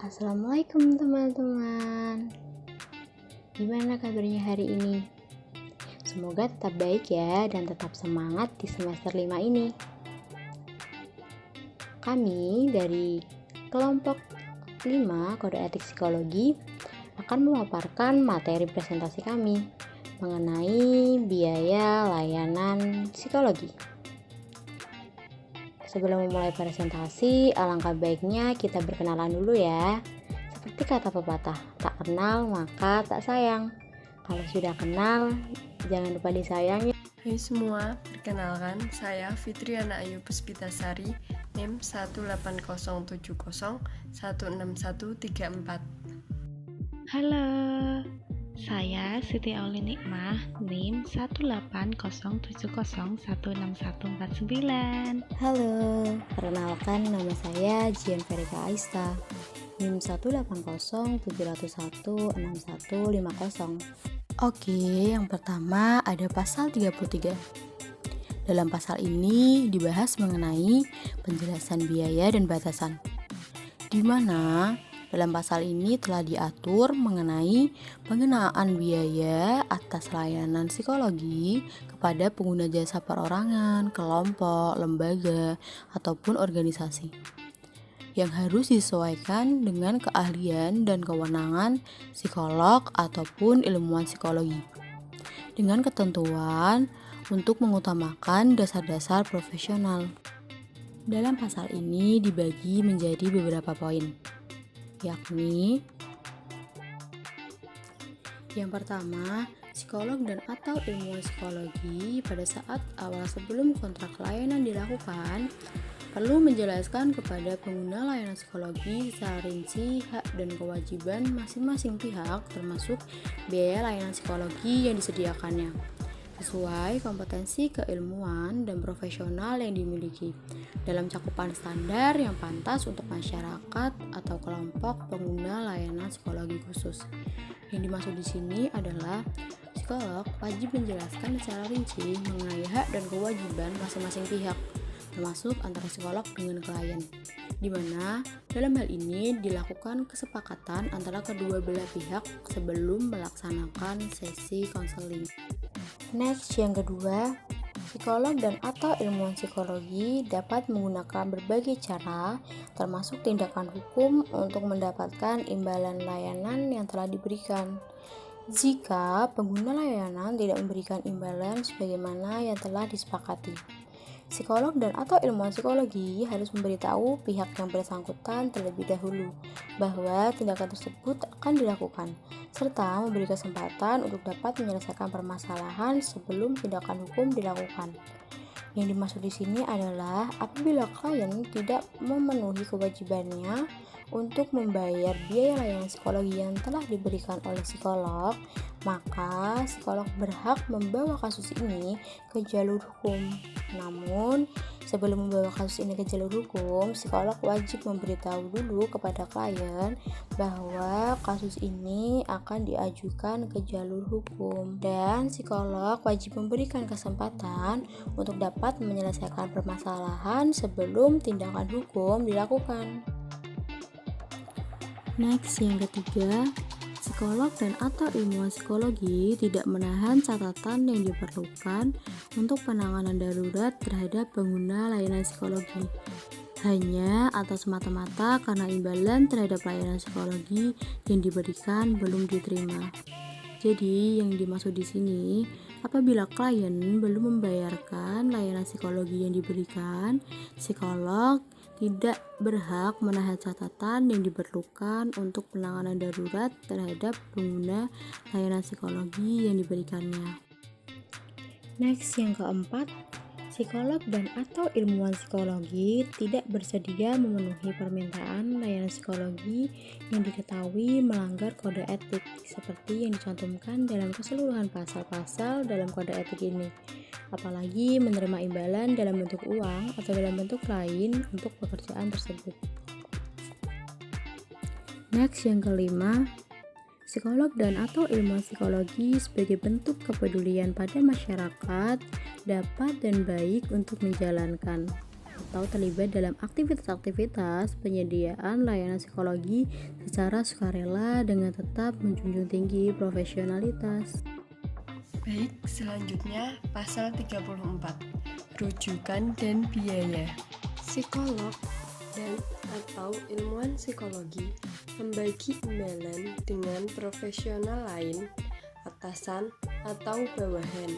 Assalamualaikum teman-teman. Gimana kabarnya hari ini? Semoga tetap baik ya dan tetap semangat di semester 5 ini. Kami dari kelompok 5 Kode Etik Psikologi akan memaparkan materi presentasi kami mengenai biaya layanan psikologi. Sebelum memulai presentasi, alangkah baiknya kita berkenalan dulu ya. Seperti kata pepatah, tak kenal maka tak sayang. Kalau sudah kenal, jangan lupa disayang ya. Hai semua, perkenalkan saya Fitriana Ayu Puspitasari, NIM 18070161134. Halo, saya Siti Aulin Nikmah, NIM 18070161149. Halo, perkenalkan nama saya Jian Verika Aista, NIM 18070161150. Oke, yang pertama ada pasal 33. Dalam pasal ini dibahas mengenai penjelasan biaya dan batasan, di mana dalam pasal ini telah diatur mengenai pengenaan biaya atas layanan psikologi kepada pengguna jasa perorangan, kelompok, lembaga, ataupun organisasi yang harus disesuaikan dengan keahlian dan kewenangan psikolog ataupun ilmuwan psikologi, dengan ketentuan untuk mengutamakan dasar-dasar profesional. Dalam pasal ini dibagi menjadi beberapa poin, yakni yang pertama, psikolog dan atau ilmuwan psikologi pada saat awal sebelum kontrak layanan dilakukan perlu menjelaskan kepada pengguna layanan psikologi secara rinci hak dan kewajiban masing-masing pihak termasuk biaya layanan psikologi yang disediakannya sesuai kompetensi keilmuan dan profesional yang dimiliki dalam cakupan standar yang pantas untuk masyarakat atau kelompok pengguna layanan psikologi khusus. Yang dimaksud di sini adalah psikolog wajib menjelaskan secara rinci mengenai hak dan kewajiban masing-masing pihak, termasuk antara psikolog dengan klien, di mana dalam hal ini dilakukan kesepakatan antara kedua belah pihak sebelum melaksanakan sesi konseling. Next, yang kedua, psikolog dan atau ilmuwan psikologi dapat menggunakan berbagai cara, termasuk tindakan hukum untuk mendapatkan imbalan layanan yang telah diberikan. Jika pengguna layanan tidak memberikan imbalan sebagaimana yang telah disepakati, psikolog dan atau ilmuwan psikologi harus memberitahu pihak yang bersangkutan terlebih dahulu bahwa tindakan tersebut akan dilakukan, serta memberi kesempatan untuk dapat menyelesaikan permasalahan sebelum tindakan hukum dilakukan. Yang dimaksud di sini adalah apabila klien tidak memenuhi kewajibannya untuk membayar biaya layanan psikologi yang telah diberikan oleh psikolog, maka psikolog berhak membawa kasus ini ke jalur hukum. Namun, sebelum membawa kasus ini ke jalur hukum, psikolog wajib memberitahu dulu kepada klien bahwa kasus ini akan diajukan ke jalur hukum, dan psikolog wajib memberikan kesempatan untuk dapat menyelesaikan permasalahan sebelum tindakan hukum dilakukan. Next, yang ketiga, psikolog dan atau ilmuwan psikologi tidak menahan catatan yang diperlukan untuk penanganan darurat terhadap pengguna layanan psikologi, hanya atau semata-mata karena imbalan terhadap layanan psikologi yang diberikan belum diterima. Jadi, yang dimaksud di sini, apabila klien belum membayarkan layanan psikologi yang diberikan, psikolog tidak berhak menahan catatan yang diperlukan untuk penanganan darurat terhadap pengguna layanan psikologi yang diberikannya. Next, yang keempat, psikolog dan atau ilmuwan psikologi tidak bersedia memenuhi permintaan layanan psikologi yang diketahui melanggar kode etik seperti yang dicantumkan dalam keseluruhan pasal-pasal dalam kode etik ini, apalagi menerima imbalan dalam bentuk uang atau dalam bentuk lain untuk pekerjaan tersebut. Next, yang kelima, psikolog dan atau ilmuwan psikologi sebagai bentuk kepedulian pada masyarakat dapat dan baik untuk menjalankan atau terlibat dalam aktivitas-aktivitas penyediaan layanan psikologi secara sukarela dengan tetap menjunjung tinggi profesionalitas. Baik, selanjutnya pasal 34, rujukan dan biaya. Psikolog dan atau ilmuwan psikologi membagi imbalan dengan profesional lain, atasan atau bawahan.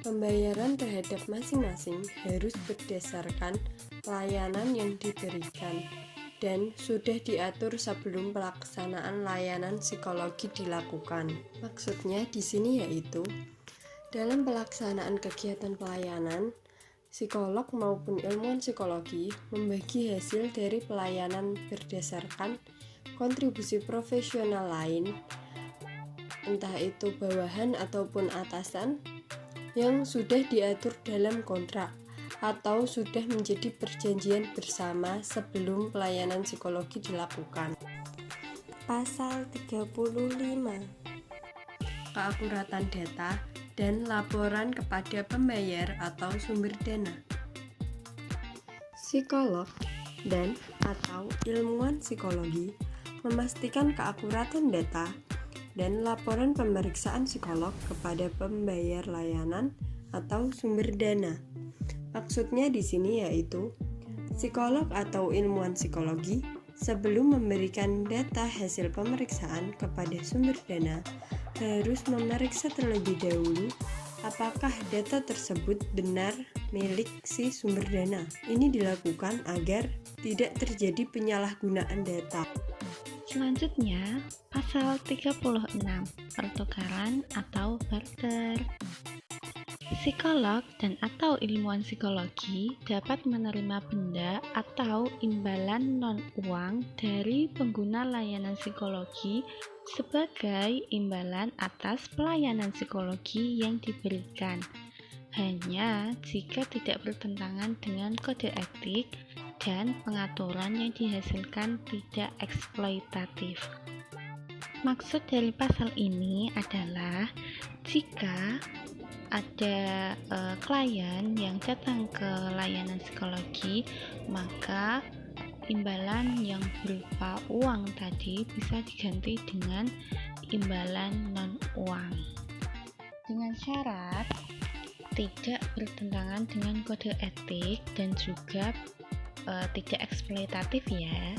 Pembayaran terhadap masing-masing harus berdasarkan layanan yang diberikan dan sudah diatur sebelum pelaksanaan layanan psikologi dilakukan. Maksudnya di sini yaitu dalam pelaksanaan kegiatan pelayanan, psikolog maupun ilmuwan psikologi membagi hasil dari pelayanan berdasarkan kontribusi profesional lain, entah itu bawahan ataupun atasan, yang sudah diatur dalam kontrak atau sudah menjadi perjanjian bersama sebelum pelayanan psikologi dilakukan. Pasal 35, keakuratan data dan laporan kepada pembayar atau sumber dana. Psikolog dan atau ilmuwan psikologi memastikan keakuratan data dan laporan pemeriksaan psikolog kepada pembayar layanan atau sumber dana. Maksudnya di sini yaitu psikolog atau ilmuwan psikologi sebelum memberikan data hasil pemeriksaan kepada sumber dana harus memeriksa terlebih dahulu apakah data tersebut benar milik si sumber dana. Ini dilakukan agar tidak terjadi penyalahgunaan data. Selanjutnya, pasal 36, pertukaran atau barter. Psikolog dan atau ilmuwan psikologi dapat menerima benda atau imbalan non-uang dari pengguna layanan psikologi sebagai imbalan atas pelayanan psikologi yang diberikan, hanya jika tidak bertentangan dengan kode etik dan pengaturan yang dihasilkan tidak eksploitatif. Maksud dari pasal ini adalah jika ada klien yang datang ke layanan psikologi, maka imbalan yang berupa uang tadi bisa diganti dengan imbalan non-uang dengan syarat tidak bertentangan dengan kode etik dan juga tidak eksploitatif ya.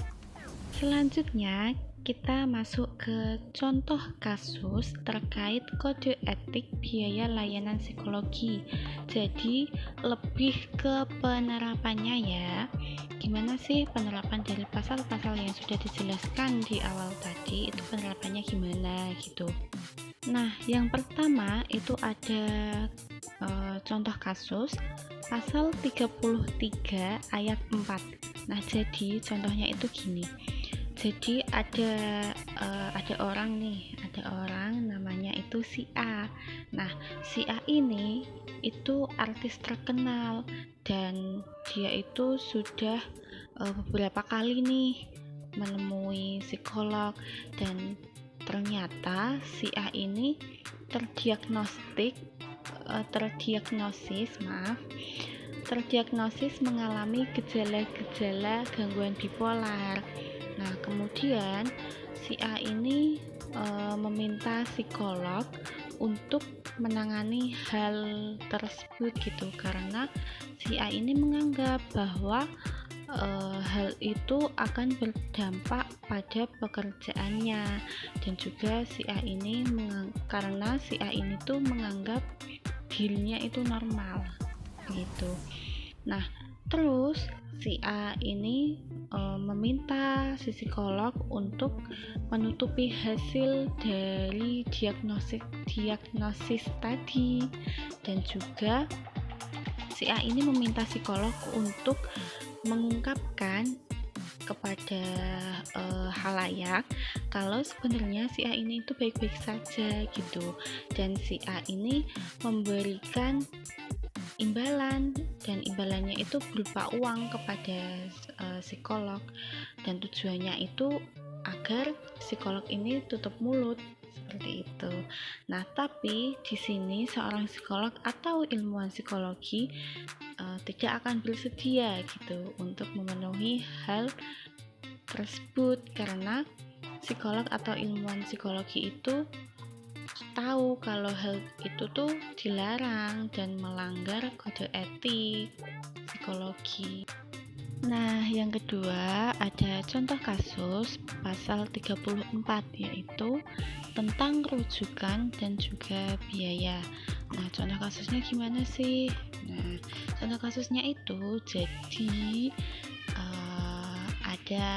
Selanjutnya kita masuk ke contoh kasus terkait kode etik biaya layanan psikologi. Jadi lebih ke penerapannya ya. Gimana sih penerapan dari pasal-pasal yang sudah dijelaskan di awal tadi, itu penerapannya gimana gitu. Nah, yang pertama itu ada contoh kasus pasal 33 ayat 4. Nah, jadi contohnya itu gini. Jadi ada orang namanya itu si A. Nah, si A ini itu artis terkenal dan dia itu sudah beberapa kali nih menemui psikolog, dan ternyata si A ini terdiagnosis mengalami gejala-gejala gangguan bipolar. Nah, kemudian si A ini meminta psikolog untuk menangani hal tersebut gitu, karena si A ini menganggap bahwa hal itu akan berdampak pada pekerjaannya, dan juga si A ini karena si A ini tuh menganggap dirinya itu normal gitu. Nah, terus si A ini meminta si psikolog untuk menutupi hasil dari diagnosis tadi, dan juga si A ini meminta psikolog untuk mengungkapkan kepada halayak kalau sebenarnya si A ini itu baik-baik saja gitu, dan si A ini memberikan imbalan, dan imbalannya itu berupa uang kepada psikolog, dan tujuannya itu agar psikolog ini tutup mulut seperti itu. Nah, tapi di sini seorang psikolog atau ilmuwan psikologi tidak akan bersedia gitu untuk memenuhi hal tersebut, karena psikolog atau ilmuwan psikologi itu tahu kalau hal itu tuh dilarang dan melanggar kode etik psikologi. Nah, yang kedua ada contoh kasus pasal 34, yaitu tentang rujukan dan juga biaya. Nah, contoh kasusnya gimana sih? Nah, contoh kasusnya itu jadi ada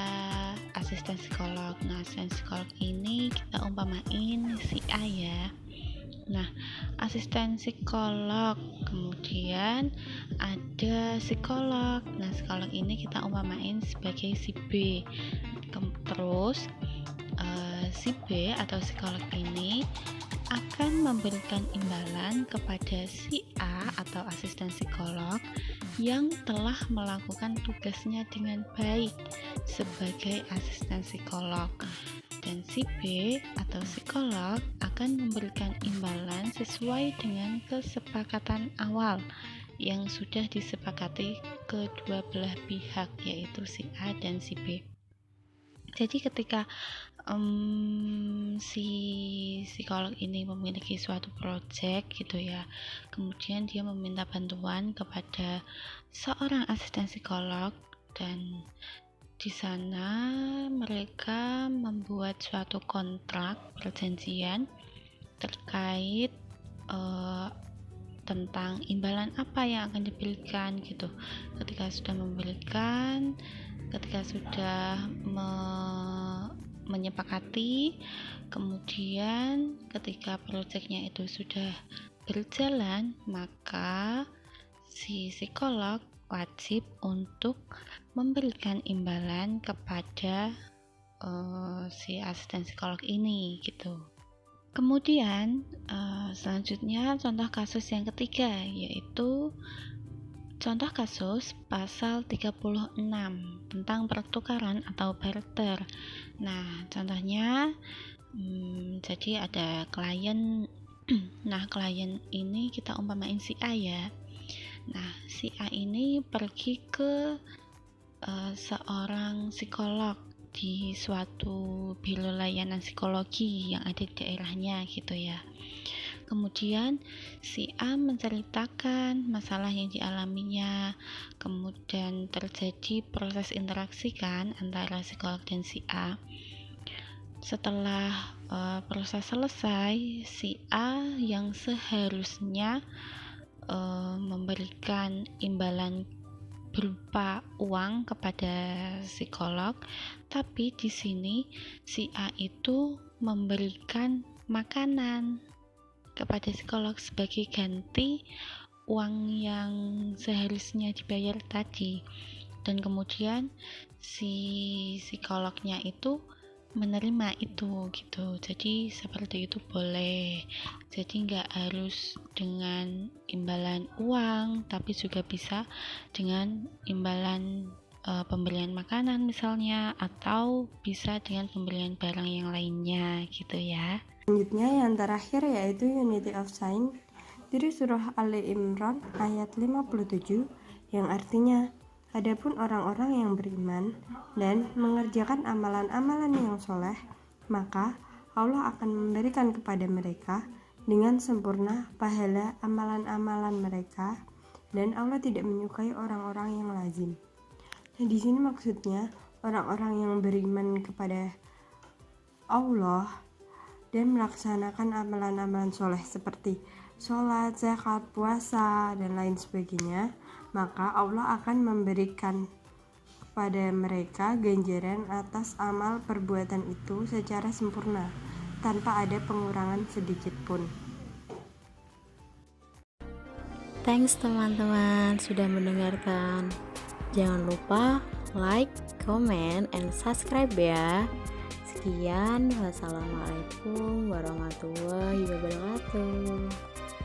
asisten psikolog. Nah, asisten psikolog ini kita umpamain si A ya. Nah, asisten psikolog, kemudian ada psikolog. Nah, psikolog ini kita umpamain sebagai si B. Terus si B atau psikolog ini akan memberikan imbalan kepada si A atau asisten psikolog yang telah melakukan tugasnya dengan baik sebagai asisten psikolog. Dan si B atau psikolog akan memberikan imbalan sesuai dengan kesepakatan awal yang sudah disepakati kedua belah pihak, yaitu si A dan si B. Jadi ketika si psikolog ini memiliki suatu project gitu ya, kemudian dia meminta bantuan kepada seorang asisten psikolog, dan di sana mereka membuat suatu kontrak perjanjian terkait tentang imbalan apa yang akan diberikan gitu. Ketika sudah menyepakati, kemudian ketika proyeknya itu sudah berjalan, maka si psikolog wajib untuk memberikan imbalan kepada si asisten psikolog ini gitu. Kemudian selanjutnya contoh kasus yang ketiga, yaitu contoh kasus pasal 36 tentang pertukaran atau barter. Nah, contohnya jadi ada klien. Nah, klien ini kita umpamain si A ya. Nah, si A ini pergi ke seorang psikolog di suatu biro layanan psikologi yang ada di daerahnya gitu ya. Kemudian si A menceritakan masalah yang dialaminya, kemudian terjadi proses interaksi kan antara psikolog dan si A. Setelah proses selesai, si A yang seharusnya memberikan imbalan berupa uang kepada psikolog, tapi di sini si A itu memberikan makanan kepada psikolog sebagai ganti uang yang seharusnya dibayar tadi. Dan kemudian si psikolognya itu menerima itu gitu. Jadi seperti itu boleh. Jadi nggak harus dengan imbalan uang, tapi juga bisa dengan imbalan pemberian makanan misalnya, atau bisa dengan pemberian barang yang lainnya gitu ya. Selanjutnya yang terakhir yaitu Unity of Sign dari surah Ali Imran ayat 57, yang artinya, adapun orang-orang yang beriman dan mengerjakan amalan-amalan yang soleh, maka Allah akan memberikan kepada mereka dengan sempurna pahala amalan-amalan mereka, dan Allah tidak menyukai orang-orang yang lazim. Nah, di sini maksudnya orang-orang yang beriman kepada Allah dan melaksanakan amalan-amalan soleh seperti sholat, zakat, puasa, dan lain sebagainya, maka Allah akan memberikan kepada mereka ganjaran atas amal perbuatan itu secara sempurna, tanpa ada pengurangan sedikit pun. Thanks teman-teman sudah mendengarkan. Jangan lupa like, comment, and subscribe ya. Sekian, wassalamualaikum warahmatullahi wabarakatuh.